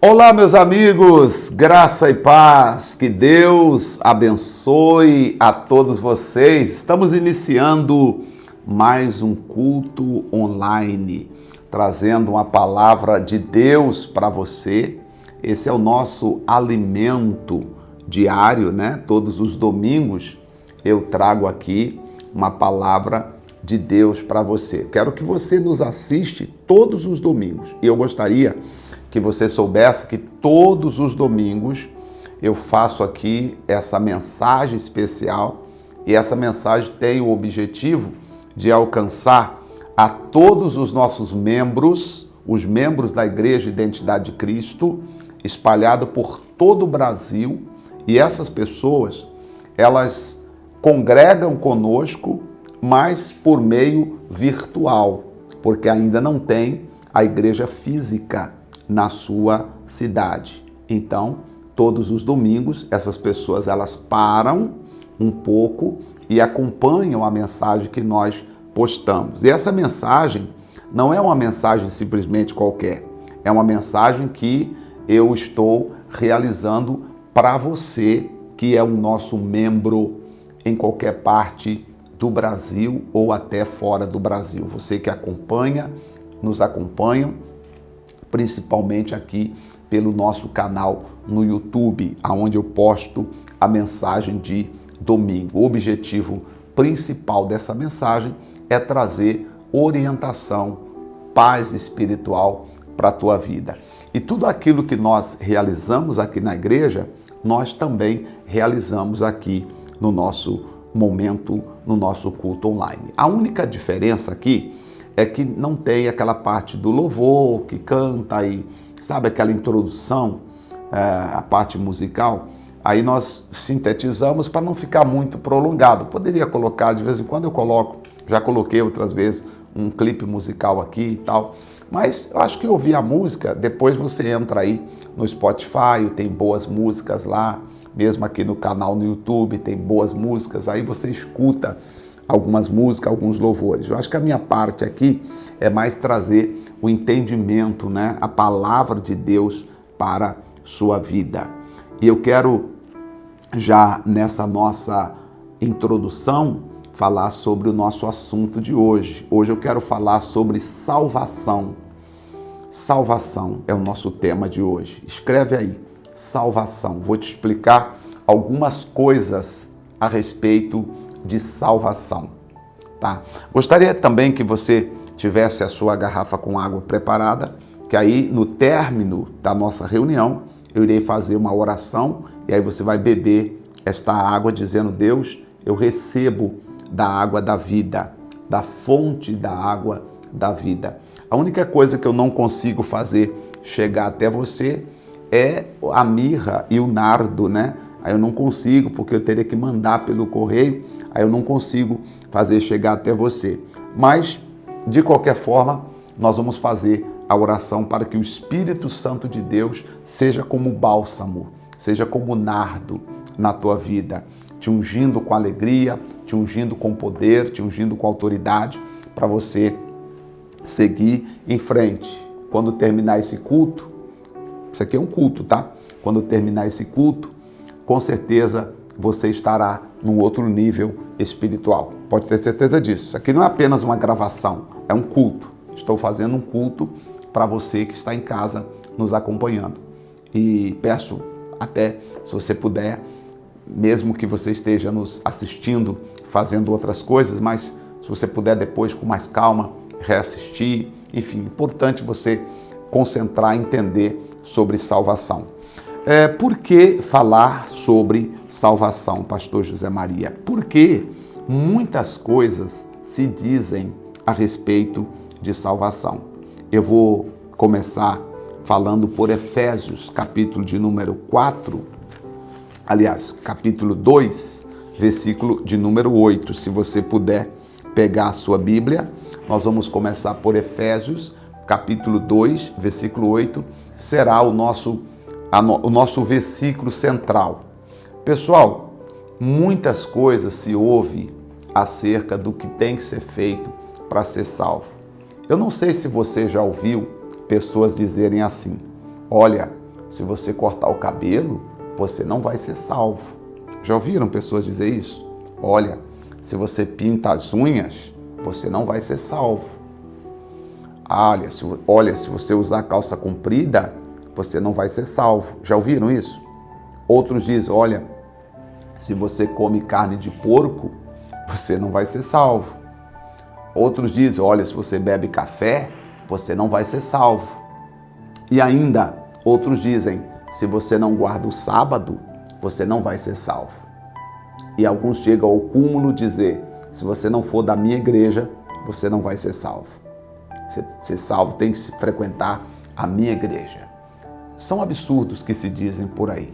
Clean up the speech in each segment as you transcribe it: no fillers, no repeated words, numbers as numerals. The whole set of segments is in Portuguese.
Olá, meus amigos, graça e paz, que Deus abençoe a todos vocês. Estamos iniciando mais um culto online, trazendo uma palavra de Deus para você. Esse é o nosso alimento diário, né? Todos os domingos eu trago aqui uma palavra de Deus para você. Quero que você nos assiste todos os domingos e eu gostaria que você soubesse que todos os domingos eu faço aqui essa mensagem especial e essa mensagem tem o objetivo de alcançar a todos os nossos membros, os membros da Igreja Identidade de Cristo, espalhado por todo o Brasil, e essas pessoas, elas congregam conosco, mas por meio virtual, porque ainda não tem a igreja física na sua cidade. Então, todos os domingos, essas pessoas elas param um pouco e acompanham a mensagem que nós postamos. E essa mensagem não é uma mensagem simplesmente qualquer, é uma mensagem que eu estou realizando para você que é o nosso membro em qualquer parte do Brasil ou até fora do Brasil. Você que acompanha, nos acompanha, principalmente aqui pelo nosso canal no YouTube, onde eu posto a mensagem de domingo. O objetivo principal dessa mensagem é trazer orientação, paz espiritual para a tua vida. E tudo aquilo que nós realizamos aqui na igreja, nós também realizamos aqui no nosso momento, no nosso culto online. A única diferença aqui é que não tem aquela parte do louvor, que canta e sabe aquela introdução, a parte musical. Aí nós sintetizamos para não ficar muito prolongado. Poderia colocar, de vez em quando eu coloco, já coloquei outras vezes, um clipe musical aqui e tal. Mas eu acho que ouvir a música, depois você entra aí no Spotify, tem boas músicas lá, mesmo aqui no canal no YouTube tem boas músicas, aí você escuta algumas músicas, alguns louvores. Eu acho que a minha parte aqui é mais trazer o entendimento, né? A palavra de Deus para sua vida. E eu quero já nessa nossa introdução falar sobre o nosso assunto de hoje. Hoje eu quero falar sobre salvação. Salvação é o nosso tema de hoje. Escreve aí, salvação. Vou te explicar algumas coisas a respeito de salvação, tá? Gostaria também que você tivesse a sua garrafa com água preparada, que aí no término da nossa reunião eu irei fazer uma oração e aí você vai beber esta água dizendo: Deus, eu recebo da água da vida, da fonte da água da vida. A única coisa que eu não consigo fazer chegar até você é a mirra e o nardo, né? Aí eu não consigo, porque eu teria que mandar pelo correio, aí eu não consigo fazer chegar até você. Mas, de qualquer forma, nós vamos fazer a oração para que o Espírito Santo de Deus seja como bálsamo, seja como nardo na tua vida, te ungindo com alegria, te ungindo com poder, te ungindo com autoridade, para você seguir em frente. Quando terminar esse culto, isso aqui é um culto, tá? Quando terminar esse culto, com certeza você estará num outro nível espiritual. Pode ter certeza disso. Isso aqui não é apenas uma gravação, é um culto. Estou fazendo um culto para você que está em casa nos acompanhando. E peço até, se você puder, mesmo que você esteja nos assistindo, fazendo outras coisas, mas se você puder depois com mais calma, reassistir. Enfim, importante você concentrar e entender sobre salvação. Por que falar sobre salvação, pastor José Maria? Porque muitas coisas se dizem a respeito de salvação. Eu vou começar falando por Efésios, capítulo de número 4, aliás, capítulo 2, versículo de número 8. Se você puder pegar a sua Bíblia, nós vamos começar por Efésios, capítulo 2, versículo 8, será o nosso versículo central. Pessoal, muitas coisas se ouve acerca do que tem que ser feito para ser salvo. Eu não sei se você já ouviu pessoas dizerem assim: olha, se você cortar o cabelo, você não vai ser salvo. Já ouviram pessoas dizer isso? Olha, se você pinta as unhas, você não vai ser salvo. Olha, se você usar calça comprida, você não vai ser salvo. Já ouviram isso? Outros dizem, olha, se você come carne de porco, você não vai ser salvo. Outros dizem, olha, se você bebe café, você não vai ser salvo. E ainda, outros dizem, se você não guarda o sábado, você não vai ser salvo. E alguns chegam ao cúmulo de dizer, se você não for da minha igreja, você não vai ser salvo. Ser salvo tem que frequentar a minha igreja. São absurdos que se dizem por aí.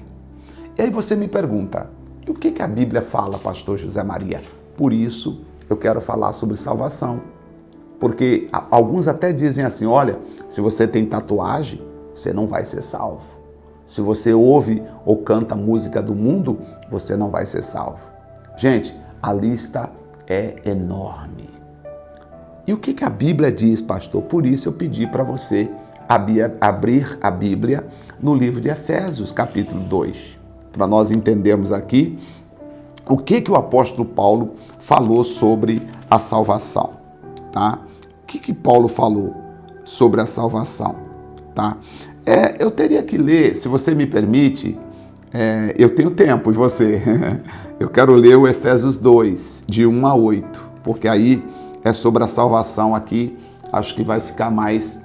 E aí você me pergunta, e o que a Bíblia fala, pastor José Maria? Por isso eu quero falar sobre salvação. Porque alguns até dizem assim, olha, se você tem tatuagem, você não vai ser salvo. Se você ouve ou canta música do mundo, você não vai ser salvo. Gente, a lista é enorme. E o que a Bíblia diz, pastor? Por isso eu pedi para você abrir a Bíblia no livro de Efésios, capítulo 2, para nós entendermos aqui o que o apóstolo Paulo falou sobre a salvação, tá? O que Paulo falou sobre a salvação, tá? Eu teria que ler, se você me permite, eu tenho tempo de você, eu quero ler o Efésios 2, de 1 a 8, porque aí é sobre a salvação aqui, acho que vai ficar mais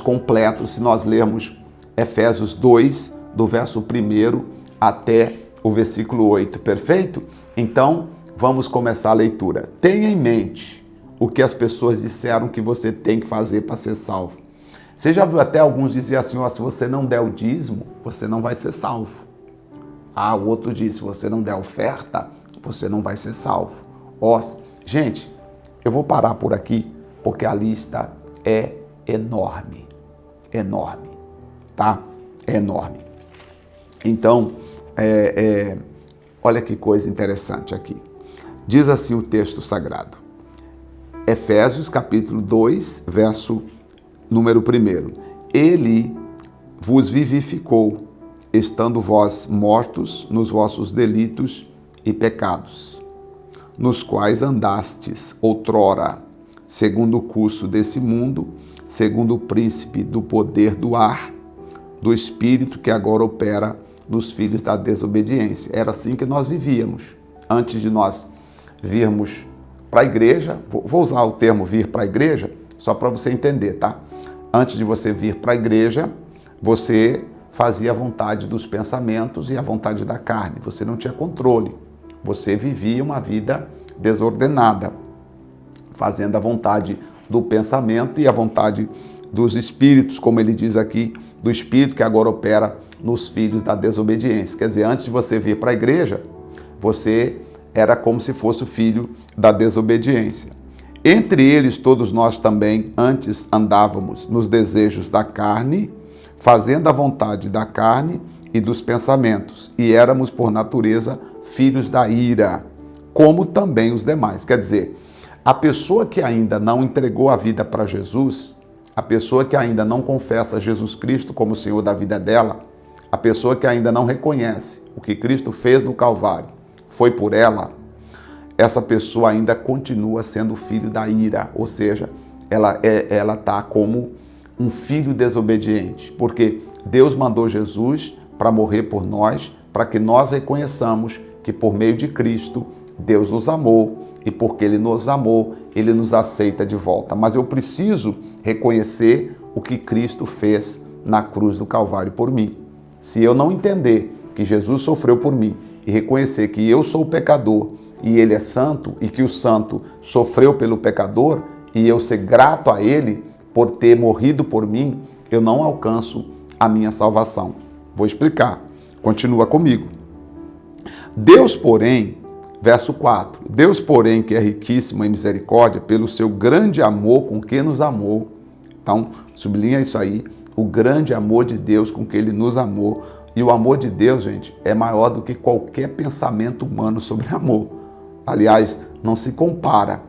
completo se nós lermos Efésios 2, do verso 1 até o versículo 8, perfeito? Então, vamos começar a leitura. Tenha em mente o que as pessoas disseram que você tem que fazer para ser salvo. Você já viu até alguns dizer assim, ó, se você não der o dízimo, você não vai ser salvo. O outro diz, se você não der oferta, você não vai ser salvo. Gente, eu vou parar por aqui, porque a lista é enorme, tá? É enorme. Então, olha que coisa interessante aqui. Diz assim o texto sagrado. Efésios capítulo 2, verso número 1. Ele vos vivificou, estando vós mortos nos vossos delitos e pecados, nos quais andastes outrora, segundo o curso desse mundo, segundo o príncipe do poder do ar, do espírito que agora opera nos filhos da desobediência. Era assim que nós vivíamos. Antes de nós virmos para a igreja, vou usar o termo vir para a igreja, só para você entender, tá? Antes de você vir para a igreja, você fazia a vontade dos pensamentos e a vontade da carne. Você não tinha controle. Você vivia uma vida desordenada, fazendo a vontade do pensamento e a vontade dos espíritos, como ele diz aqui, do espírito que agora opera nos filhos da desobediência. Quer dizer, antes de você vir para a igreja, você era como se fosse o filho da desobediência. Entre eles, todos nós também antes andávamos nos desejos da carne, fazendo a vontade da carne e dos pensamentos, e éramos, por natureza, filhos da ira, como também os demais. Quer dizer, a pessoa que ainda não entregou a vida para Jesus, a pessoa que ainda não confessa Jesus Cristo como Senhor da vida dela, a pessoa que ainda não reconhece o que Cristo fez no Calvário, foi por ela, essa pessoa ainda continua sendo filho da ira, ou seja, ela está como um filho desobediente, porque Deus mandou Jesus para morrer por nós, para que nós reconheçamos que por meio de Cristo, Deus nos amou, e porque Ele nos amou, Ele nos aceita de volta. Mas eu preciso reconhecer o que Cristo fez na cruz do Calvário por mim. Se eu não entender que Jesus sofreu por mim e reconhecer que eu sou o pecador e Ele é santo e que o santo sofreu pelo pecador e eu ser grato a Ele por ter morrido por mim, eu não alcanço a minha salvação. Vou explicar. Continua comigo. Deus, porém, verso 4, Deus, porém, que é riquíssimo em misericórdia, pelo seu grande amor com que nos amou. Então, sublinha isso aí, o grande amor de Deus com que Ele nos amou. E o amor de Deus, gente, é maior do que qualquer pensamento humano sobre amor. Aliás, não se compara.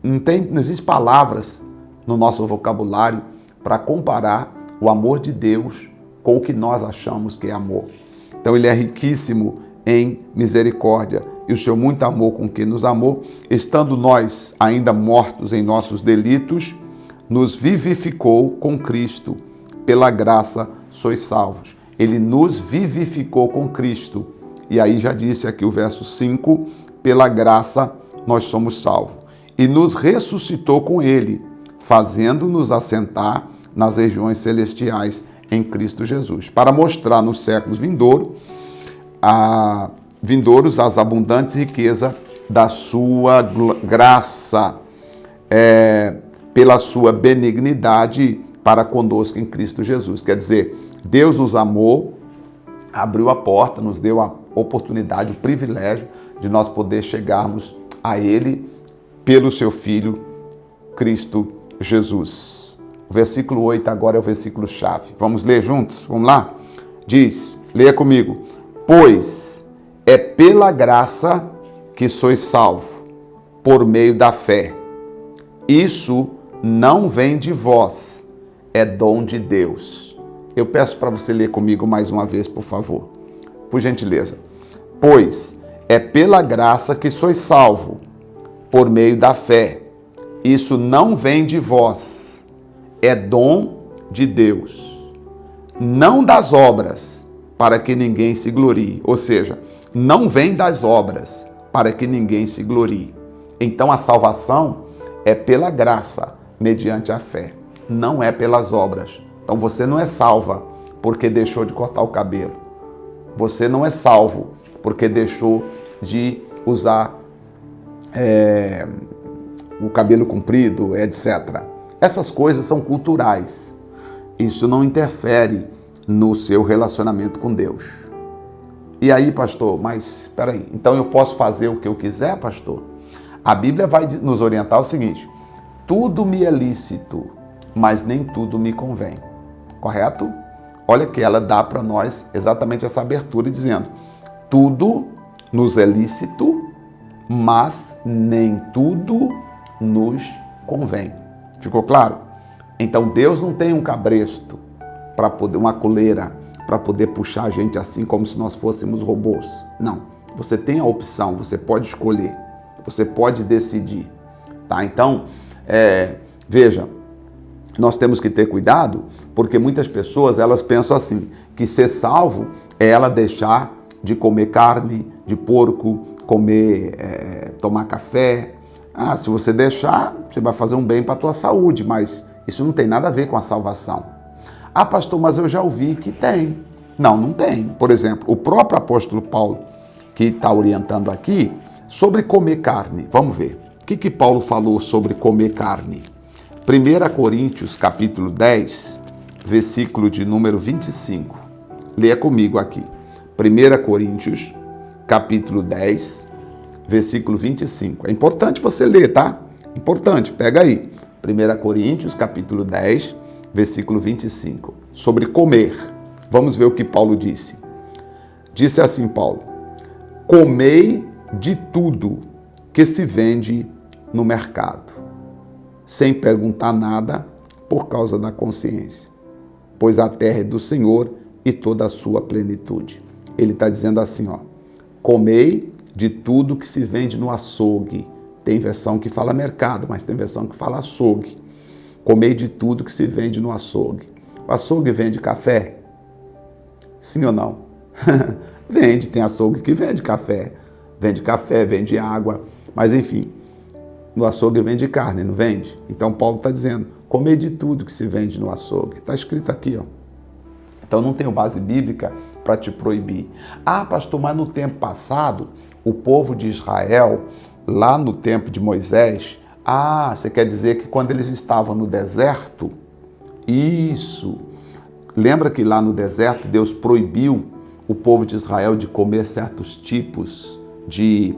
Não existem palavras no nosso vocabulário para comparar o amor de Deus com o que nós achamos que é amor. Então ele é riquíssimo em misericórdia, e o seu muito amor com que nos amou, estando nós ainda mortos em nossos delitos, nos vivificou com Cristo, pela graça sois salvos. Ele nos vivificou com Cristo. E aí já disse aqui o verso 5, pela graça nós somos salvos. E nos ressuscitou com ele, fazendo-nos assentar nas regiões celestiais em Cristo Jesus, para mostrar nos séculos vindouros as abundantes riquezas da sua graça, pela sua benignidade para conosco em Cristo Jesus. Quer dizer, Deus nos amou, abriu a porta, nos deu a oportunidade, o privilégio de nós poder chegarmos a Ele pelo seu Filho, Cristo Jesus. O versículo 8 agora é o versículo chave. Vamos ler juntos? Vamos lá? Diz, leia comigo. Pois é pela graça que sois salvos, por meio da fé. Isso não vem de vós, é dom de Deus. Eu peço para você ler comigo mais uma vez, por favor. Por gentileza. Pois é pela graça que sois salvos, por meio da fé. Isso não vem de vós, é dom de Deus. Não das obras, para que ninguém se glorie. Ou seja, não vem das obras, para que ninguém se glorie. Então a salvação é pela graça, mediante a fé. Não é pelas obras. Então você não é salva porque deixou de cortar o cabelo. Você não é salvo porque deixou de usar o cabelo comprido, etc. Essas coisas são culturais. Isso não interfere no seu relacionamento com Deus. E aí, pastor, mas espera aí, então eu posso fazer o que eu quiser, pastor? A Bíblia vai nos orientar o seguinte: tudo me é lícito, mas nem tudo me convém. Correto? Olha que ela dá para nós exatamente essa abertura dizendo: tudo nos é lícito, mas nem tudo nos convém. Ficou claro? Então Deus não tem um cabresto para poder, uma coleira para poder puxar a gente assim como se nós fôssemos robôs. Não. Você tem a opção, você pode escolher, você pode decidir. Tá? Então, veja, nós temos que ter cuidado, porque muitas pessoas elas pensam assim, que ser salvo é ela deixar de comer carne de porco, tomar café. Se você deixar, você vai fazer um bem para a tua saúde, mas isso não tem nada a ver com a salvação. Pastor, mas eu já ouvi que tem. Não, não tem. Por exemplo, o próprio apóstolo Paulo, que está orientando aqui, sobre comer carne. Vamos ver. O que Paulo falou sobre comer carne? 1 Coríntios, capítulo 10, versículo de número 25. Leia comigo aqui. 1 Coríntios, capítulo 10, versículo 25. É importante você ler, tá? Importante, pega aí. 1 Coríntios, capítulo 10, versículo 25. Sobre comer. Vamos ver o que Paulo disse. Disse assim Paulo: comei de tudo que se vende no mercado, sem perguntar nada por causa da consciência, pois a terra é do Senhor e toda a sua plenitude. Ele está dizendo assim, comei de tudo que se vende no açougue. Tem versão que fala mercado, mas tem versão que fala açougue. Comei de tudo que se vende no açougue. O açougue vende café? Sim ou não? Vende, tem açougue que vende café, vende água, mas enfim, no açougue vende carne, não vende? Então Paulo está dizendo, comei de tudo que se vende no açougue. Está escrito aqui, Então não tenho base bíblica para te proibir. Pastor, mas no tempo passado, o povo de Israel, lá no tempo de Moisés, você quer dizer que quando eles estavam no deserto? Isso. Lembra que lá no deserto Deus proibiu o povo de Israel de comer certos tipos de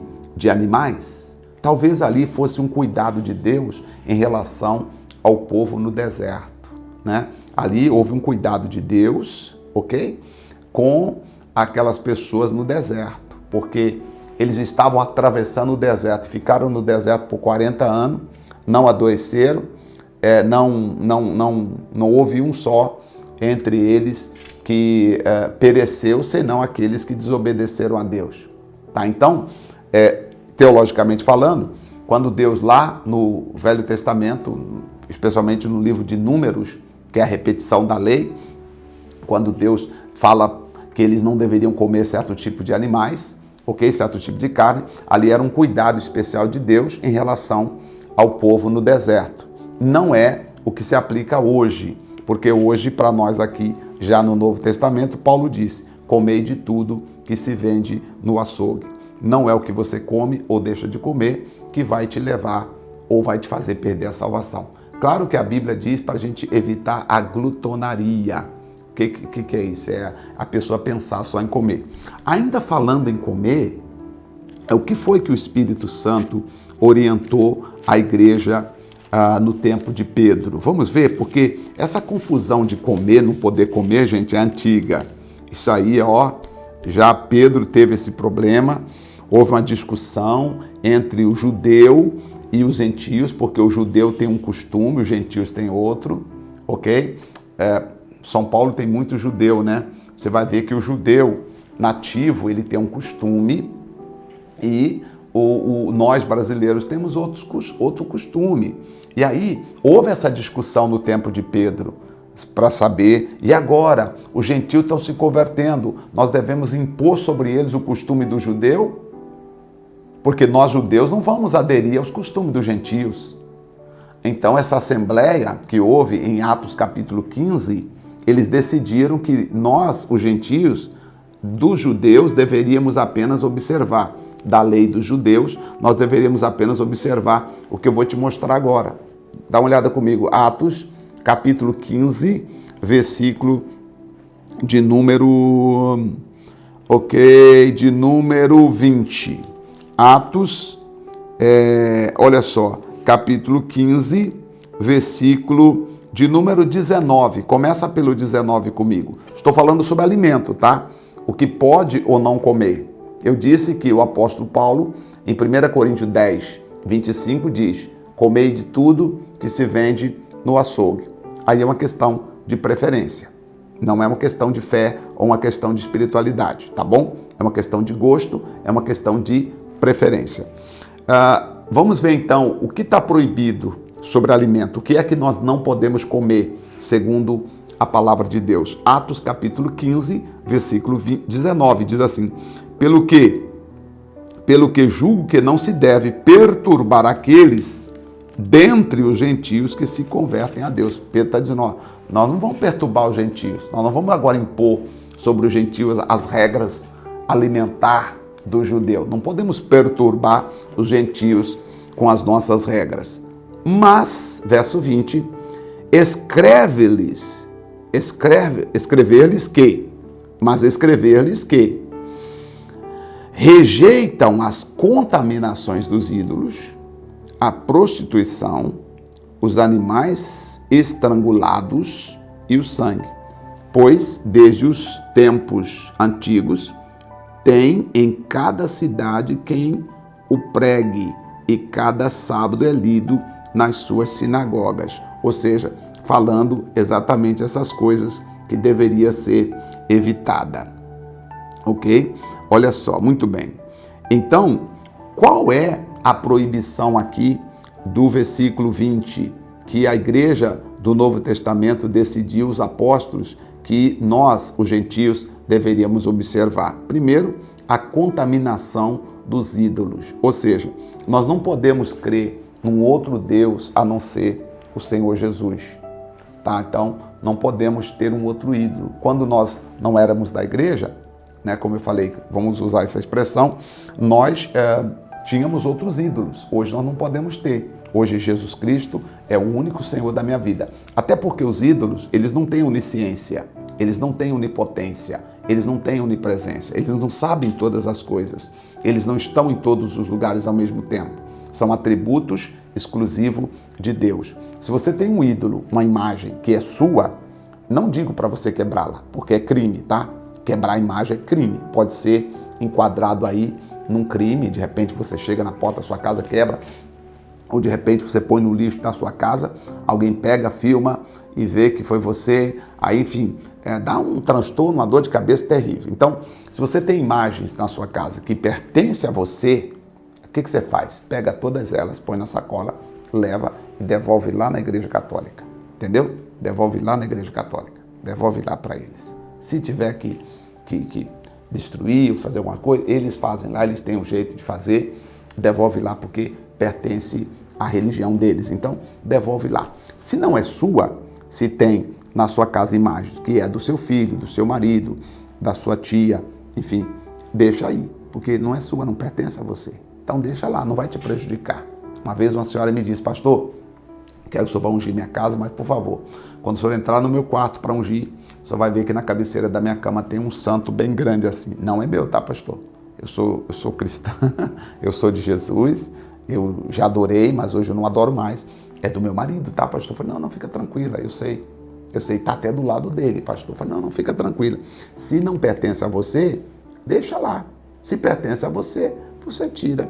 animais? Talvez ali fosse um cuidado de Deus em relação ao povo no deserto, né? Ali houve um cuidado de Deus, ok? Com aquelas pessoas no deserto, porque eles estavam atravessando o deserto, ficaram no deserto por 40 anos, não adoeceram, não houve um só entre eles que pereceu, senão aqueles que desobedeceram a Deus. Tá? Então, teologicamente falando, quando Deus lá no Velho Testamento, especialmente no livro de Números, que é a repetição da lei, quando Deus fala que eles não deveriam comer certo tipo de animais, ok, certo tipo de carne, ali era um cuidado especial de Deus em relação ao povo no deserto. Não é o que se aplica hoje, porque hoje para nós aqui, já no Novo Testamento, Paulo disse, comei de tudo que se vende no açougue. Não é o que você come ou deixa de comer que vai te levar ou vai te fazer perder a salvação. Claro que a Bíblia diz para a gente evitar a glutonaria. O que é isso? É a pessoa pensar só em comer. Ainda falando em comer, o que foi que o Espírito Santo orientou a igreja no tempo de Pedro? Vamos ver, porque essa confusão de comer, não poder comer, gente, é antiga. Isso aí, já Pedro teve esse problema. Houve uma discussão entre o judeu e os gentios, porque o judeu tem um costume, os gentios têm outro, ok? São Paulo tem muito judeu, né? Você vai ver que o judeu nativo, ele tem um costume e nós brasileiros temos outro costume. E aí, houve essa discussão no tempo de Pedro, para saber, e agora? Os gentios estão se convertendo, nós devemos impor sobre eles o costume do judeu? Porque nós judeus não vamos aderir aos costumes dos gentios. Então essa assembleia que houve em Atos capítulo 15, eles decidiram que nós, os gentios, dos judeus, deveríamos apenas observar. Da lei dos judeus, nós deveríamos apenas observar o que eu vou te mostrar agora. Dá uma olhada comigo. Atos capítulo 15, versículo de número... de número 20. Atos, olha só, capítulo 15, versículo de número 19. Começa pelo 19 comigo. Estou falando sobre alimento, tá? O que pode ou não comer. Eu disse que o apóstolo Paulo, em 1 Coríntios 10, 25, diz: comei de tudo que se vende no açougue. Aí é uma questão de preferência. Não é uma questão de fé ou uma questão de espiritualidade, tá bom? É uma questão de gosto, é uma questão de preferência. Vamos ver então o que está proibido sobre alimento. O que é que nós não podemos comer, segundo a palavra de Deus? Atos capítulo 15, versículo 19, diz assim: Pelo que julgo que não se deve perturbar aqueles dentre os gentios que se convertem a Deus. Pedro está dizendo, nós não vamos perturbar os gentios, nós não vamos agora impor sobre os gentios as regras alimentar do judeu. Não podemos perturbar os gentios com as nossas regras. Mas, verso 20, escrever-lhes que rejeitam as contaminações dos ídolos, a prostituição, os animais estrangulados e o sangue. Pois, desde os tempos antigos, tem em cada cidade quem o pregue, e cada sábado é lido nas suas sinagogas. Ou seja, falando exatamente essas coisas que deveria ser evitada. Ok? Olha só, muito bem. Então, qual é a proibição aqui do versículo 20? Que a igreja do Novo Testamento decidiu, os apóstolos, que nós, os gentios, deveríamos observar. Primeiro, a contaminação dos ídolos. Ou seja, nós não podemos crer num outro Deus a não ser o Senhor Jesus. Tá? Então, não podemos ter um outro ídolo. Quando nós não éramos da igreja, né, como eu falei, vamos usar essa expressão, nós tínhamos outros ídolos. Hoje nós não podemos ter. Hoje Jesus Cristo é o único Senhor da minha vida. Até porque os ídolos, eles não têm onisciência, eles não têm onipotência, eles não têm onipresença, eles não sabem todas as coisas, eles não estão em todos os lugares ao mesmo tempo. São atributos exclusivos de Deus. Se você tem um ídolo, uma imagem que é sua, não digo para você quebrá-la, porque é crime, tá? Quebrar a imagem é crime, pode ser enquadrado aí num crime. De repente você chega na porta da sua casa, quebra, ou de repente você põe no lixo da sua casa, alguém pega, filma e vê que foi você, aí enfim, dá um transtorno, uma dor de cabeça terrível. Então, se você tem imagens na sua casa que pertencem a você, o que você faz? Pega todas elas, põe na sacola, leva e devolve lá na igreja católica. Entendeu? Devolve lá na igreja católica. Devolve lá para eles. Se tiver que destruir ou fazer alguma coisa, eles fazem lá, eles têm um jeito de fazer, devolve lá porque pertence à religião deles. Então, devolve lá. Se não é sua, se tem na sua casa imagens que é do seu filho, do seu marido, da sua tia, enfim, deixa aí, porque não é sua, não pertence a você. Então deixa lá, não vai te prejudicar. Uma vez uma senhora me disse, pastor, quero que o senhor vá ungir minha casa, mas por favor, quando o senhor entrar no meu quarto para ungir, o senhor vai ver que na cabeceira da minha cama tem um santo bem grande assim. Não é meu, tá, pastor? Eu sou cristã, eu sou de Jesus, eu já adorei, mas hoje eu não adoro mais. É do meu marido, tá, pastor? Eu falei, não, fica tranquila, eu sei, tá até do lado dele, pastor. Eu falei, não, fica tranquila. Se não pertence a você, deixa lá. Se pertence a você, você tira.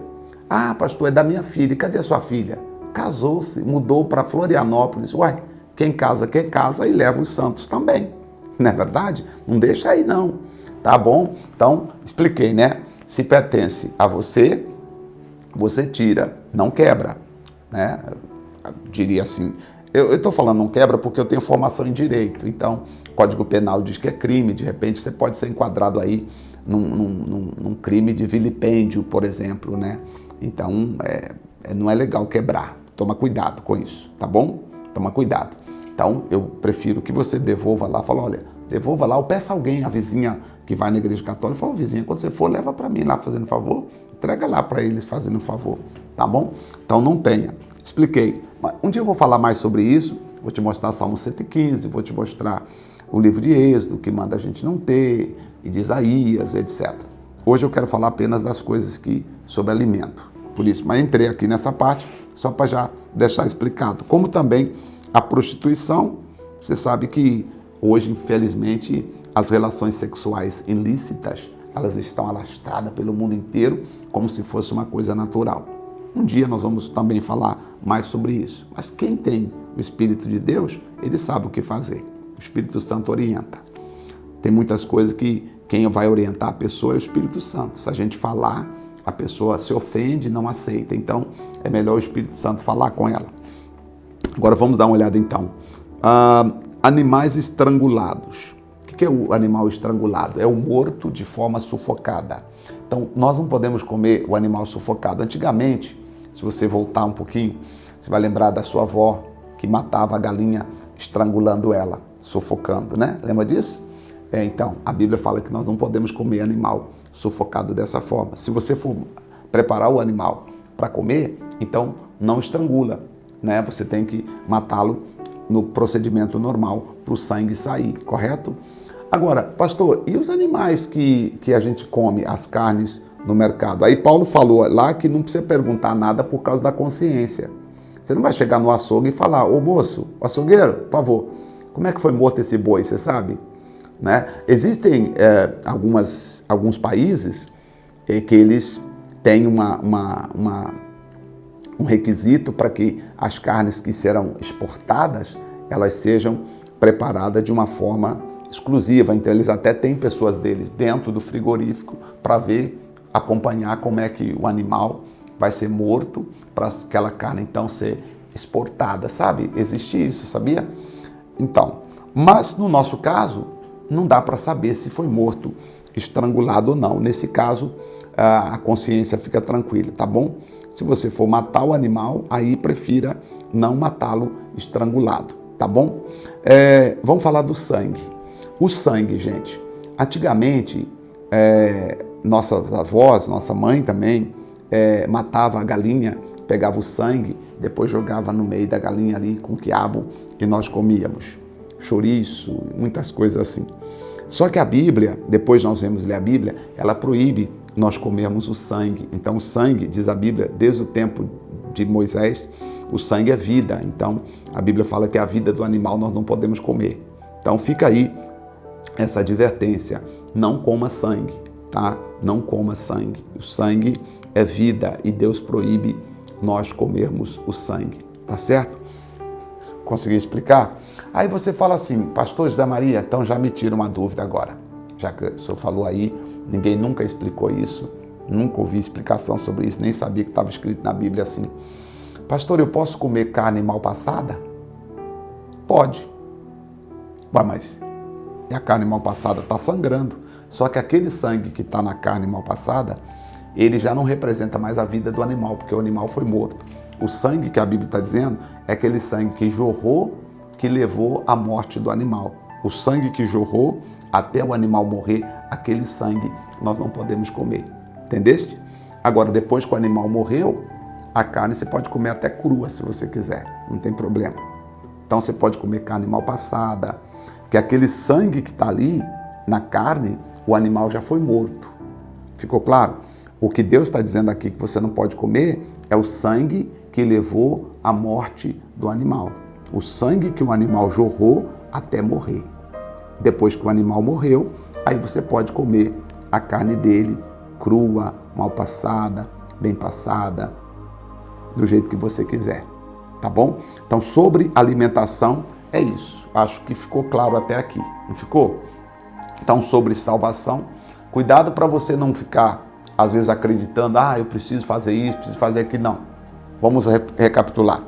Ah, pastor, é da minha filha. E cadê a sua filha? Casou-se, mudou para Florianópolis. Uai, quem casa quer casa e leva os santos também. Não é verdade? Não deixa aí não, tá bom? Então, expliquei, né? Se pertence a você, você tira, não quebra, né? Eu diria assim, eu estou falando não quebra porque eu tenho formação em direito, então o Código Penal diz que é crime, de repente você pode ser enquadrado aí num crime de vilipêndio, por exemplo, né? Então, não é legal quebrar, toma cuidado com isso, tá bom? Toma cuidado. Então, eu prefiro que você devolva lá, fala, olha, devolva lá, ou peça alguém, a vizinha que vai na igreja católica, fala, vizinha, quando você for, leva para mim lá fazendo favor, entrega lá para eles fazendo favor, tá bom? Então, não tenha. Expliquei. Um dia eu vou falar mais sobre isso, vou te mostrar Salmo 115, vou te mostrar o livro de Êxodo, que manda a gente não ter, e de Isaías, etc. Hoje eu quero falar apenas das coisas sobre alimento, por isso, mas entrei aqui nessa parte, só para já deixar explicado. Como também a prostituição, você sabe que hoje, infelizmente, as relações sexuais ilícitas, elas estão alastradas pelo mundo inteiro como se fosse uma coisa natural. Um dia nós vamos também falar mais sobre isso. Mas quem tem o Espírito de Deus, ele sabe o que fazer. O Espírito Santo orienta. Tem muitas coisas que quem vai orientar a pessoa é o Espírito Santo. Se a gente falar, a pessoa se ofende, não aceita. Então, é melhor o Espírito Santo falar com ela. Agora vamos dar uma olhada então. Animais estrangulados. O que é o animal estrangulado? É o morto de forma sufocada. Então, nós não podemos comer o animal sufocado. Antigamente, se você voltar um pouquinho, você vai lembrar da sua avó que matava a galinha estrangulando ela, sufocando, né? Lembra disso? Então, a Bíblia fala que nós não podemos comer animal sufocado dessa forma. Se você for preparar o animal para comer, então não estrangula, né? Você tem que matá-lo no procedimento normal para o sangue sair, correto? Agora, pastor, e os animais que a gente come, as carnes no mercado? Aí Paulo falou lá que não precisa perguntar nada por causa da consciência. Você não vai chegar no açougue e falar, ô moço, açougueiro, por favor, como é que foi morto esse boi, você sabe? Né? Existem alguns países que eles têm um requisito para que as carnes que serão exportadas, elas sejam preparadas de uma forma exclusiva. Então eles até têm pessoas deles dentro do frigorífico para acompanhar como é que o animal vai ser morto para aquela carne então ser exportada, sabe? Existe isso, sabia? Então, mas no nosso caso, não dá para saber se foi morto estrangulado ou não. Nesse caso, a consciência fica tranquila, tá bom? Se você for matar o animal, aí prefira não matá-lo estrangulado, tá bom? Vamos falar do sangue. O sangue, gente, antigamente, nossas avós, nossa mãe também, matava a galinha, pegava o sangue, depois jogava no meio da galinha ali com quiabo e nós comíamos. Chouriço, muitas coisas assim. Só que a Bíblia, depois nós vemos ler a Bíblia, ela proíbe nós comermos o sangue. Então o sangue, diz a Bíblia, desde o tempo de Moisés, o sangue é vida. Então a Bíblia fala que a vida do animal nós não podemos comer. Então fica aí essa advertência, não coma sangue, tá? Não coma sangue. O sangue é vida e Deus proíbe nós comermos o sangue, tá certo? Consegui explicar? Aí você fala assim, pastor José Maria, então já me tira uma dúvida agora. Já que o senhor falou aí, ninguém nunca explicou isso, nunca ouvi explicação sobre isso, nem sabia que estava escrito na Bíblia assim. Pastor, eu posso comer carne mal passada? Pode. Ué, mas e a carne mal passada está sangrando. Só que aquele sangue que está na carne mal passada, ele já não representa mais a vida do animal, porque o animal foi morto. O sangue que a Bíblia está dizendo é aquele sangue que jorrou, que levou à morte do animal. O sangue que jorrou até o animal morrer, aquele sangue nós não podemos comer. Entendeste? Agora, depois que o animal morreu, a carne você pode comer até crua, se você quiser. Não tem problema. Então, você pode comer carne mal passada, que aquele sangue que está ali na carne, o animal já foi morto. Ficou claro? O que Deus está dizendo aqui que você não pode comer é o sangue que levou à morte do animal. O sangue que o animal jorrou até morrer. Depois que o animal morreu, aí você pode comer a carne dele crua, mal passada, bem passada, do jeito que você quiser. Tá bom? Então, sobre alimentação, é isso. Acho que ficou claro até aqui. Não ficou? Então, sobre salvação, cuidado para você não ficar, às vezes, acreditando, eu preciso fazer isso, preciso fazer aquilo. Não. Vamos recapitular.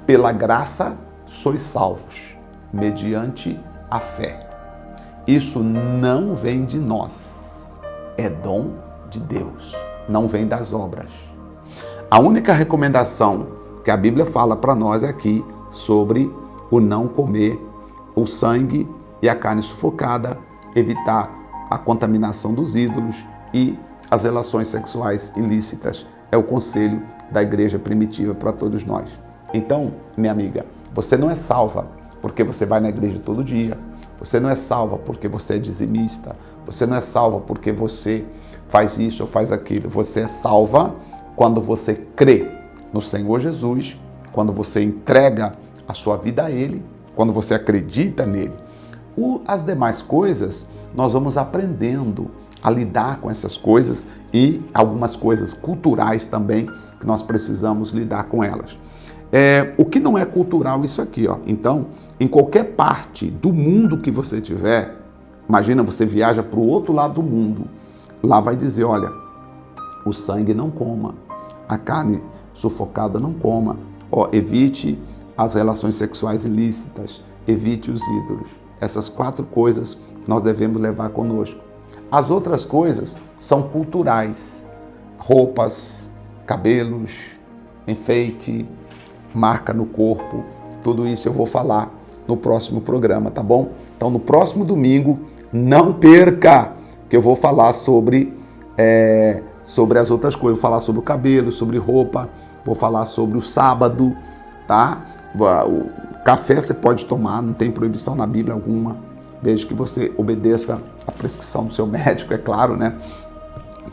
Pela graça sois salvos, mediante a fé. Isso não vem de nós, é dom de Deus, não vem das obras. A única recomendação que a Bíblia fala para nós aqui sobre o não comer o sangue e a carne sufocada, evitar a contaminação dos ídolos e as relações sexuais ilícitas. É o conselho da igreja primitiva para todos nós. Então, minha amiga, você não é salva porque você vai na igreja todo dia. Você não é salva porque você é dizimista. Você não é salva porque você faz isso ou faz aquilo. Você é salva quando você crê no Senhor Jesus, quando você entrega a sua vida a Ele, quando você acredita nele. As demais coisas, nós vamos aprendendo a lidar com essas coisas e algumas coisas culturais também, que nós precisamos lidar com elas. O que não é cultural isso aqui, ó. Então, em qualquer parte do mundo que você tiver, imagina, você viaja para o outro lado do mundo, lá vai dizer, olha, o sangue não coma, a carne sufocada não coma, evite as relações sexuais ilícitas, evite os ídolos. Essas 4 coisas nós devemos levar conosco. As outras coisas são culturais, roupas, cabelos, enfeite, marca no corpo, tudo isso eu vou falar no próximo programa, tá bom? Então, no próximo domingo, não perca, que eu vou falar sobre as outras coisas. Vou falar sobre o cabelo, sobre roupa, vou falar sobre o sábado, tá? O café você pode tomar, não tem proibição na Bíblia alguma, desde que você obedeça a prescrição do seu médico, é claro, né?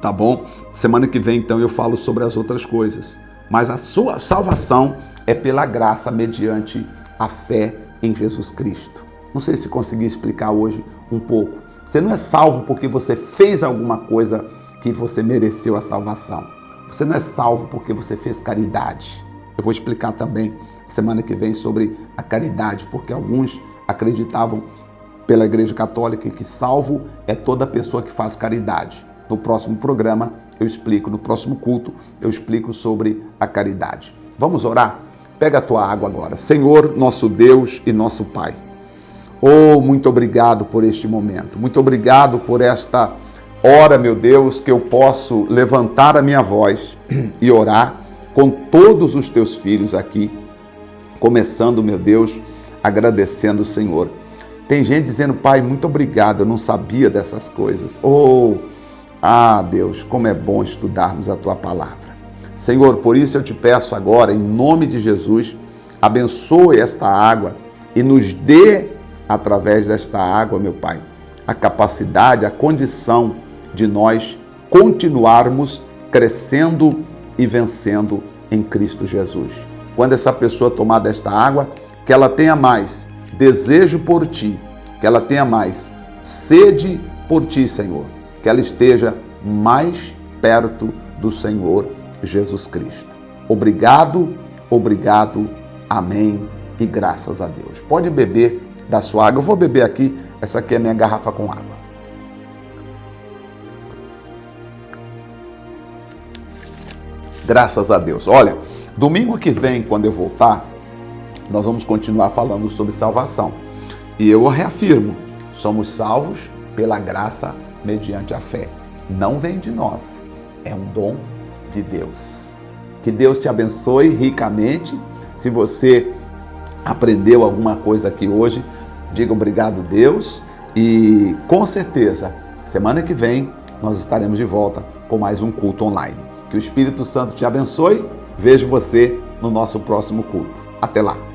Tá bom? Semana que vem, então, eu falo sobre as outras coisas. Mas a sua salvação é pela graça mediante a fé em Jesus Cristo. Não sei se consegui explicar hoje um pouco. Você não é salvo porque você fez alguma coisa que você mereceu a salvação. Você não é salvo porque você fez caridade. Eu vou explicar também semana que vem sobre a caridade, porque alguns acreditavam pela Igreja Católica que salvo é toda pessoa que faz caridade. No próximo programa eu explico, no próximo culto eu explico sobre a caridade. Vamos orar? Pega a tua água agora. Senhor, nosso Deus e nosso Pai. Muito obrigado por este momento. Muito obrigado por esta hora, meu Deus, que eu posso levantar a minha voz e orar com todos os teus filhos aqui. Começando, meu Deus, agradecendo o Senhor. Tem gente dizendo, Pai, muito obrigado, eu não sabia dessas coisas. Deus, como é bom estudarmos a Tua Palavra. Senhor, por isso eu te peço agora, em nome de Jesus, abençoe esta água e nos dê, através desta água, meu Pai, a capacidade, a condição de nós continuarmos crescendo e vencendo em Cristo Jesus. Quando essa pessoa tomar desta água, que ela tenha mais desejo por Ti, que ela tenha mais sede por Ti, Senhor, que ela esteja mais perto do Senhor Jesus Cristo. Obrigado, obrigado, amém e graças a Deus. Pode beber da sua água. Eu vou beber aqui, essa aqui é a minha garrafa com água. Graças a Deus. Olha, domingo que vem, quando eu voltar, nós vamos continuar falando sobre salvação. E eu reafirmo, somos salvos pela graça mediante a fé. Não vem de nós, é um dom de Deus. Que Deus te abençoe ricamente. Se você aprendeu alguma coisa aqui hoje, diga obrigado, Deus. E com certeza, semana que vem, nós estaremos de volta com mais um culto online. Que o Espírito Santo te abençoe. Vejo você no nosso próximo culto. Até lá.